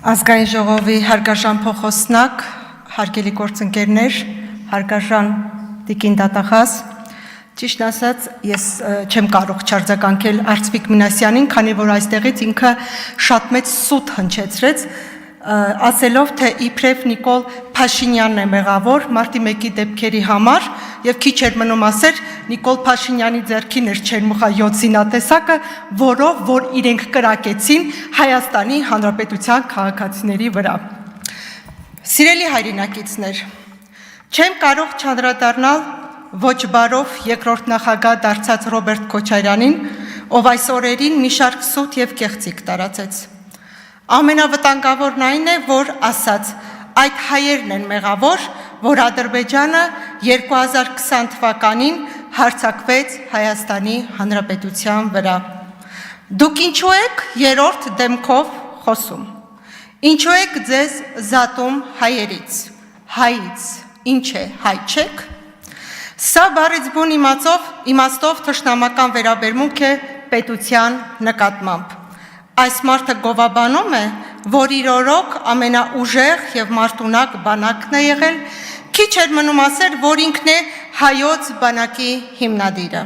Ազգային ժողովի հարգարժան փոխոսնակ, հարգելի գործընկերներ, հարգարժան Տիկին Դատախազ, ճիշտ ասած, ես չեմ կարող չարձագանքել Արծվիկ Մինասյանին, քանի որ այստեղից ինքը շատ մեծ սուտ հնչեցրեց, ասելով, թե իբրև Նիկոլ Փաշինյանն է մեղավոր մարտի 1-ի դեպքերի համար եւ քիչ էր մնում ասեր Նիկոլ Փաշինյանի ձեռքին էր Չերմուխա 7 զինատեսակը, որով որ իրենք կրակեցին Հայաստանի Հանրապետության քաղաքացիների վրա։ Սիրելի հայրենակիցներ, չեմ կարող չանդրադառնալ ոչ բարով երկրորդ նախագահ դարձած Ռոբերտ Քոչարյանին, ով այս օրերին մի շարք սուտ եւ կեղծիք տարածեց։ Ամենավտանգավորն այն է, որ ասաց, այդ հայերն են մեղավոր, որ Ադրբեջանը 2020 թվականին հարձակվեց Հայաստանի Հանրապետության վրա։ Դուք ինչու եք երրորդ դեմքով խոսում։ Ինչու եք ձեզ զատում հայերից, հայից, ինչ է, հայ չեք։ Սա բառից բուն իմաստով թշնամական վերաբերմունք է պետության նկատմամբ։ Այս մարդը գովաբանում է, որ իր օրոք ամենաուժեղ եւ մարտունակ բանակն է եղել, քիչ էր մնում ասել, որ ինքն է հայոց բանակի հիմնադիրը։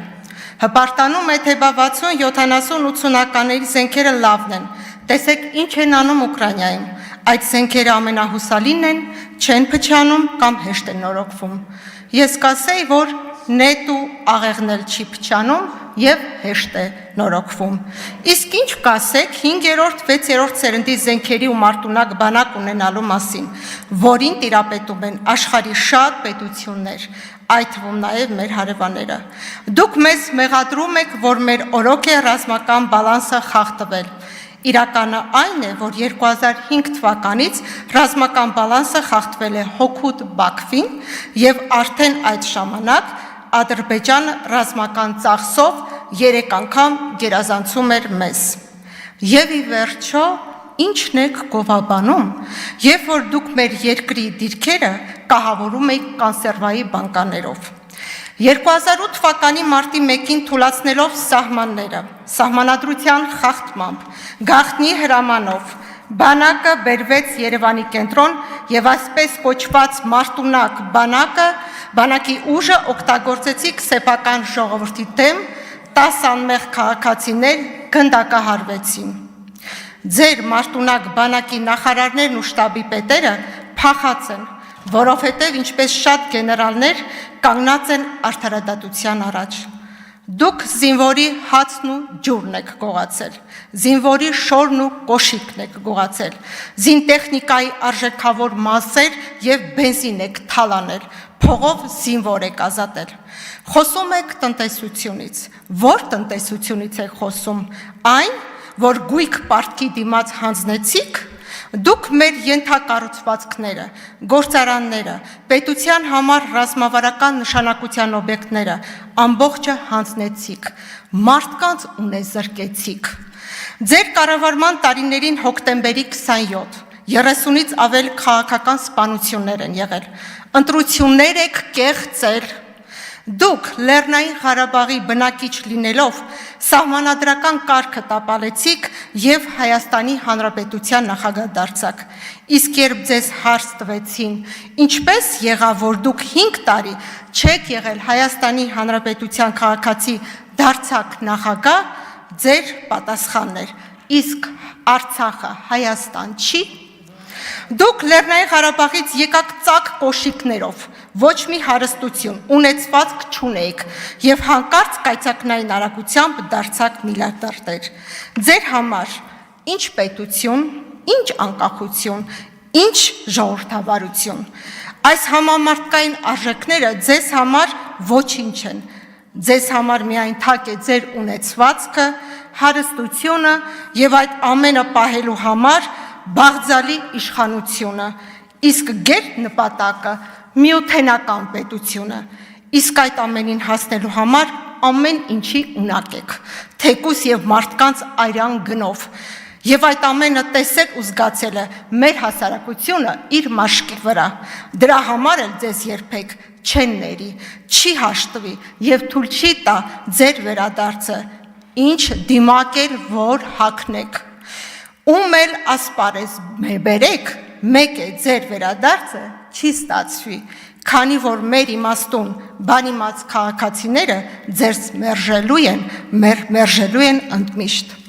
Հպարտանում է, թե 60, 70, 80-ականների զենքերը լավն են։ Տեսեք, ինչ են անում Ուկրաինայում։ Այդ զենքերը ամենահուսալին են, չեն փչանում կամ հեշտ են նորոգվում։ Ես կասեի, որ նետ ու աղեղն էլ չի փչանում եւ հեշտ է նորոգվում։ Իսկ ինչ կասեք 5-րդ, 6-րդ սերնդի զենքերի ու մարտունակ բանակ ունենալու մասին, որին տիրապետում են աշխարհի շատ պետություններ, այդ թվում նաեւ մեր հարևանները։ Դուք մեզ մեղադրում եք, որ մեր օրոք է ռազմական բալանսը խախտվել։ Իրականը այն է, որ 2005 թվականից ռազմական բալանսը խախտվել է հօգուտ Բաքվին եւ արդեն այդ ժամանակ Ադրբեջանը ռազմական ծախսով 3 անգամ գերազանցում էր մեզ։ Եվ ի վերջո, ինչն եք գովաբանում, երբ որ դուք մեր երկրի դիրքերը կահավորում եք կոնսերվայի բանկաներով։ 2008 թվականի մարտի 1-ին թուլացնելով սահմանները, սահմանադրության խախտմամբ, գաղտնի հրամանով, բանակը բերվեց Երևանի կենտրոն եւ այսպես կոչված մարտունակ բանակի ուժը օգտագործեցիք սեփական ժողովրդի դեմ 10 անմեղ քաղաքացիներ գնդակահարվեցին։ Ձեր մարտունակ բանակի նախարարներն ու շտաբի պետերը փախած են, որովհետև ինչպես շատ գեներալներ կանգնած են արդարադատության առաջ։ Դուք զինվորի հացն ու ջուրն եք գողացել, զինվորի շորն ու կոշիկն եք գողացել, զինտեխնիկայի արժեքավոր մասեր եւ բենզին եք թալանել, փողով զինվոր եք ազատել։ Խոսում եք տնտեսությունից, որ տնտեսությունից եք խոսում, այն, որ գույք պարտքի դիմաց հանձնեցիք, դուք մեր ենթակառուցվածքները, գործարանները, պետության համար ռազմավարական նշանակության օբյեկտները ամբողջը հանձնեցիք, մարդկանց ունեզրկեցիք։ Ձեր կառավարման տարիներին հոկտեմբերի 27, 30-ից ավել քաղաքական սպանություններ են եղել, ընտրություններ եք կեղծել։ Դուք Լեռնային Ղարաբաղի բնակիչ լինելով սահմանադրական կարգը տապալեցիք եւ Հայաստանի Հանրապետության նախագահ դարձաք։ Իսկ երբ ձեզ հարց տվեցին, ինչպես եղավ, որ դուք 5 տարի չեք եղել Հայաստանի Հանրապետության քաղաքացի դարձաք նախագահ, ձեր պատասխանն էր. իսկ Արցախը Հայաստան չի։ Դուք Լեռնային Ղարաբաղից եկաք ծակ կոշիկներով, ոչ մի հարստություն, ունեցվածք չունեիք եւ հանկարծ կայծակնային արագությամբ դարձաք միլիարդեր։ Ձեր համար ինչ պետություն, ինչ անկախություն, ինչ ժողովրդավարություն։ Այս համամարտկային արժեքները ձեզ համար ոչինչ են։ Ձեզ համար միայն թակ է ձեր ունեցվածքը, հարստությունը եւ այդ ամենը պահելու համար բաղձալի իշխանությունը, իսկ գեր նպատակը միութենական պետությունը, իսկ այդ ամենին հասնելու համար ամեն ինչի ունակ եք, թեկուս եւ մարդկանց այրան գնով, եւ այդ ամենը տեսել ու զգացել է մեր հասարակությունը իր մաշկի վրա, դրա համար էլ ձեզ երբեք չեն ների, չի հաշտվի եւ թույլ չի տա ձեր վերադարձը, ինչ դիմակ էլ որ հագնեք։ Ում էլ ասպարեզ բերեք, մեկ է ձեր վերադարձը չի ստացվի, քանի որ մեր իմաստուն բանիմաց քաղաքացիները ձեզ մերժելու են ընդմիշտ։